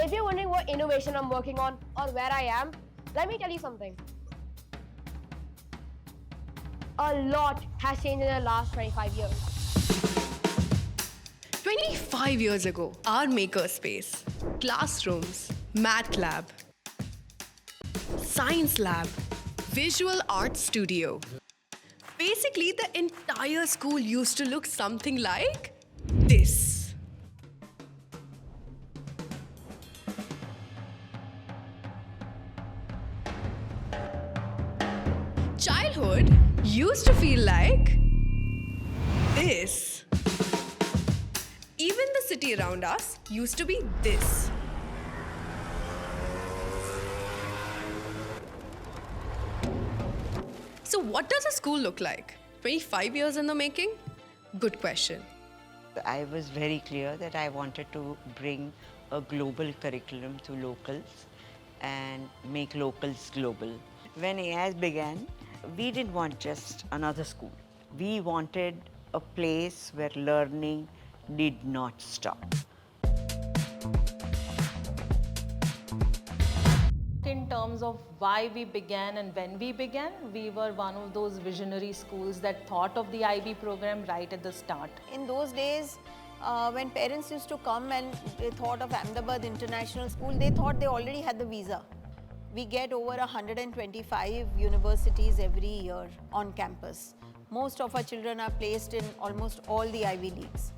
If you're wondering what innovation I'm working on or where I am, let me tell you something. A lot has changed in the last 25 years. 25 years ago, our makerspace, classrooms, math lab, science lab, visual arts studio. Basically, the entire school used to look something like this. Childhood used to feel like this. Even the city around us used to be this. So what does a school look like? 25 years in the making? Good question. I was very clear that I wanted to bring a global curriculum to locals and make locals global. When AIS began, we didn't want just another school. We wanted a place where learning did not stop. In terms of why we began and when we began, we were one of those visionary schools that thought of the IB program right at the start. In those days, when parents used to come and they thought of Ahmedabad International School, they thought they already had the visa. We get over 125 universities every year on campus. Most of our children are placed in almost all the Ivy Leagues.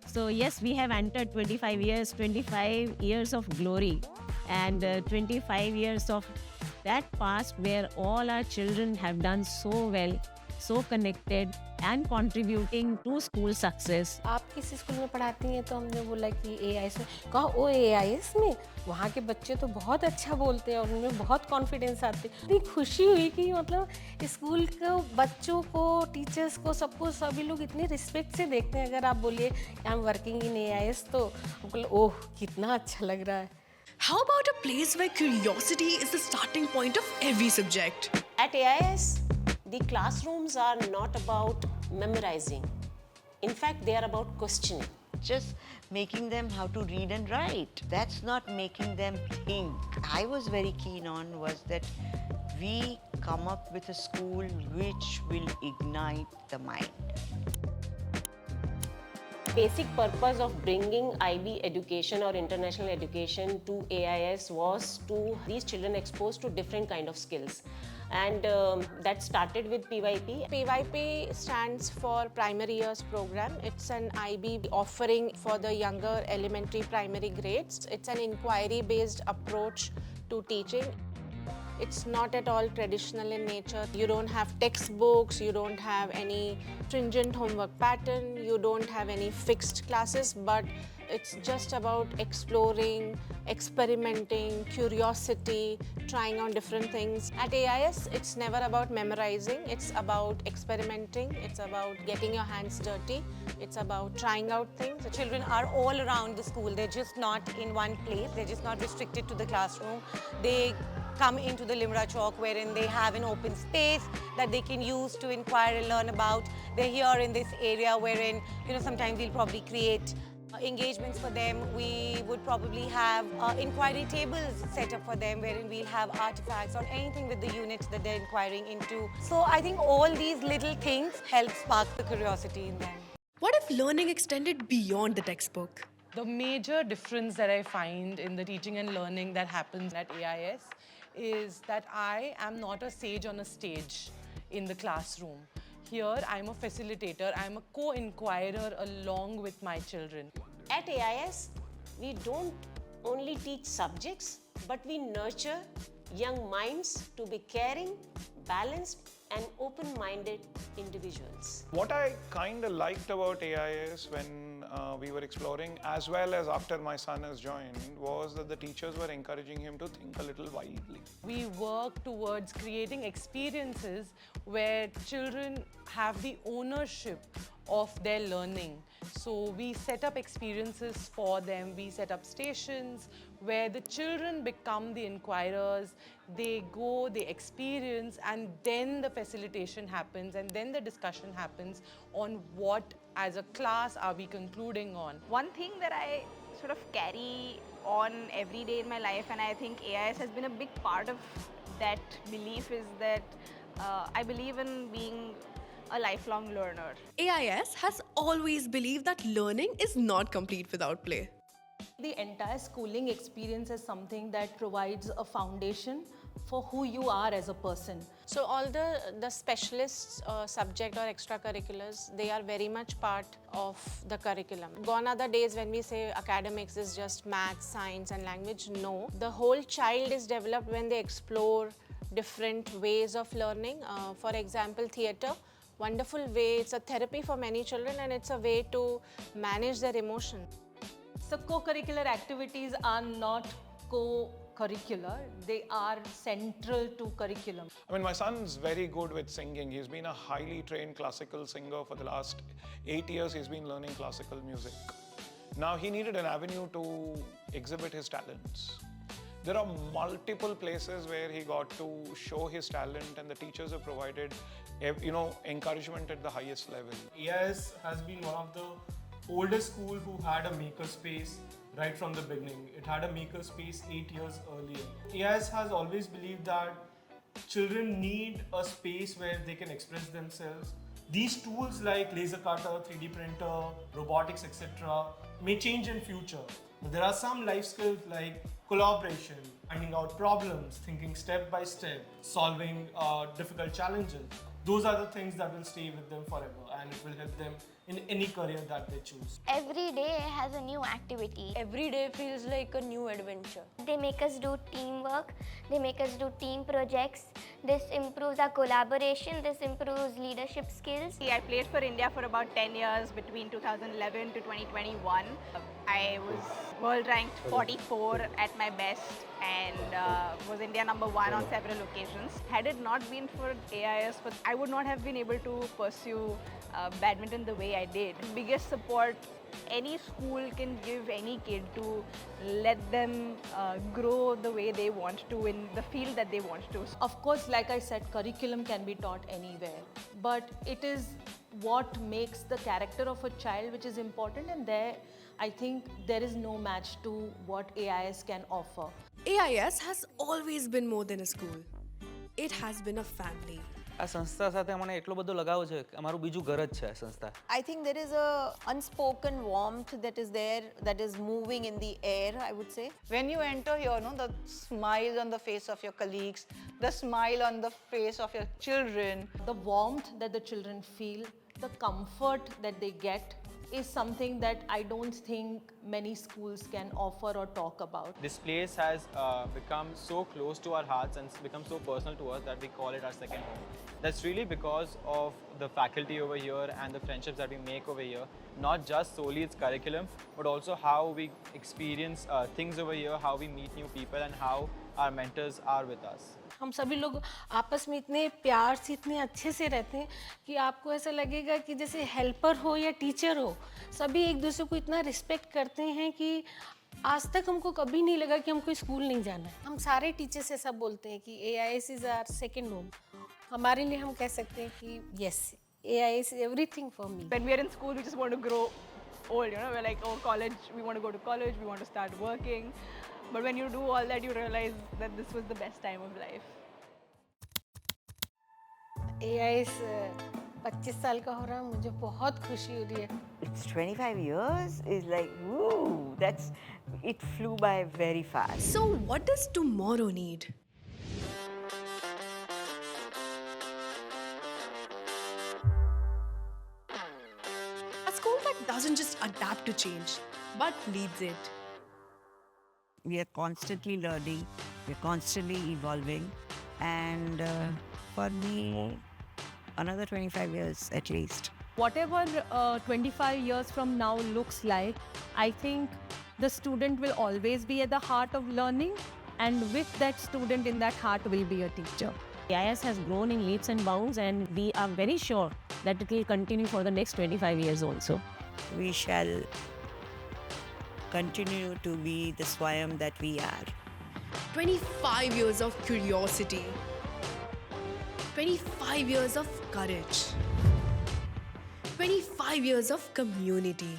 So yes, we have entered 25 years of glory, and 25 years of that past where all our children have done so well, so connected and contributing to school success. आप किसी school में पढ़ाती हैं तो हमने बोला कि AIS में कहा ओ AIS में वहाँ के बच्चे तो बहुत अच्छा बोलते हैं और उनमें बहुत कॉन्फिडेंस आते हैं। इतनी खुशी हुई कि मतलब स्कूल को बच्चों को टीचर्स को सबको सभी लोग इतनी रिस्पेक्ट से देखते हैं। अगर आप बोलिए I am working in AIS तो ओह कितना अच्छा लग रहा है। How about a place where curiosity is the starting point of every subject? At AIS, the classrooms are not about memorizing. In fact, they are about questioning. Just making them how to read and write. That's not making them think. I was very keen on was that we come up with a school which will ignite the mind. Basic purpose of bringing IB education or international education to AIS was to these children exposed to different kind of skills. And that started with PYP. PYP stands for Primary Years Program. It's an IB offering for the younger elementary primary grades. It's an inquiry-based approach to teaching. It's not at all traditional in nature. You don't have textbooks, you don't have any stringent homework pattern, you don't have any fixed classes, but it's just about exploring, experimenting, curiosity, trying on different things. At AIS, it's never about memorizing, it's about experimenting, it's about getting your hands dirty, it's about trying out things. The children are all around the school, they're just not in one place, they're just not restricted to the classroom. They come into the Limra Chowk wherein they have an open space that they can use to inquire and learn about. They're here in this area wherein, sometimes we'll probably create engagements for them. We would probably have inquiry tables set up for them wherein we'll have artifacts or anything with the unit that they're inquiring into. So I think all these little things help spark the curiosity in them. What if learning extended beyond the textbook? The major difference that I find in the teaching and learning that happens at AIS is that I am not a sage on a stage in the classroom. Here, I'm a facilitator, I'm a co-inquirer along with my children. At AIS, we don't only teach subjects, but we nurture young minds to be caring, balanced, and open-minded individuals. What I kind of liked about AIS when we were exploring, as well as after my son has joined, was that the teachers were encouraging him to think a little wildly. We work towards creating experiences where children have the ownership of their learning. So we set up experiences for them, we set up stations where the children become the inquirers, they go, they experience, and then the facilitation happens, and then the discussion happens on what as a class are we concluding on. One thing that I sort of carry on every day in my life, and I think AIS has been a big part of that belief, is that I believe in being a lifelong learner. AIS has always believed that learning is not complete without play. The entire schooling experience is something that provides a foundation for who you are as a person. So all the specialists subject or extracurriculars, they are very much part of the curriculum. Gone are the days when we say academics is just maths, science and language. No, the whole child is developed when they explore different ways of learning. For example, theatre, wonderful way, it's a therapy for many children and it's a way to manage their emotions. So co-curricular activities are not co-curricular, they are central to curriculum. I mean, my son's very good with singing. He's been a highly trained classical singer for the last 8 years. He's been learning classical music. Now he needed an avenue to exhibit his talents. There are multiple places where he got to show his talent, and the teachers have provided, encouragement at the highest level. AIS has been one of the oldest school who had a maker space right from the beginning. It had a maker space 8 years earlier. AIS has always believed that children need a space where they can express themselves. These tools like laser cutter, 3D printer, robotics, etc. may change in future. But there are some life skills like collaboration, finding out problems, thinking step by step, solving difficult challenges. Those are the things that will stay with them forever, and it will help them in any career that they choose. Every day has a new activity. Every day feels like a new adventure. They make us do teamwork, they make us do team projects. This improves our collaboration, this improves leadership skills. I played for India for about 10 years between 2011 to 2021. I was world ranked 44 at my best and was India #1 on several occasions. Had it not been for AIS, I would not have been able to pursue badminton the way I did. Biggest support any school can give any kid to let them grow the way they want to in the field that they want to. Of course, like I said, curriculum can be taught anywhere, but it is what makes the character of a child which is important, and there I think there is no match to what AIS can offer. AIS has always been more than a school. It has been a family. આ સંસ્થા સાથે મને એટલો બધો લગાવ છે કે અમારું બીજું ઘર જ છે આ સંસ્થા. I think there is a unspoken warmth that is there, that is moving in the air, I would say. When you enter here, the smile on the face of your colleagues, the smile on the face of your children. The warmth that the children feel, the comfort that they get is something that I don't think many schools can offer or talk about. This place has become so close to our hearts and become so personal to us that we call it our second home. That's really because of the faculty over here and the friendships that we make over here. Not just solely its curriculum, but also how we experience things over here, how we meet new people and how our mentors are with us. हम सभी लोग आपस में इतने प्यार से, इतने अच्छे से रहते हैं कि आपको ऐसा लगेगा कि जैसे हेल्पर हो या टीचर हो, सभी एक दूसरे को इतना रिस्पेक्ट करते हैं कि आज तक हमको कभी नहीं लगा कि हमको स्कूल नहीं जाना है. हम सारे टीचर से सब बोलते हैं कि AIS is our second home. हमारे लिए हम कह सकते हैं कि yes, AIS is everything for me. When we are in school, we just want to grow old, we're like, oh, college, we want to go to college, we want to start working. But when you do all that, you realize that this was the best time of life. AIS 25 साल का हो रहा है, मुझे बहुत खुशी हो रही है. It's 25 years is like, woo, it flew by very fast. So what does tomorrow need? A school that doesn't just adapt to change, but leads it. We are constantly learning, we're constantly evolving, and for me, another 25 years at least. Whatever 25 years from now looks like, I think the student will always be at the heart of learning, and with that student in that heart will be a teacher. AIS has grown in leaps and bounds, and we are very sure that it will continue for the next 25 years also. We shall continue to be the Swayam that we are. 25 years of curiosity. 25 years of courage. 25 years of community.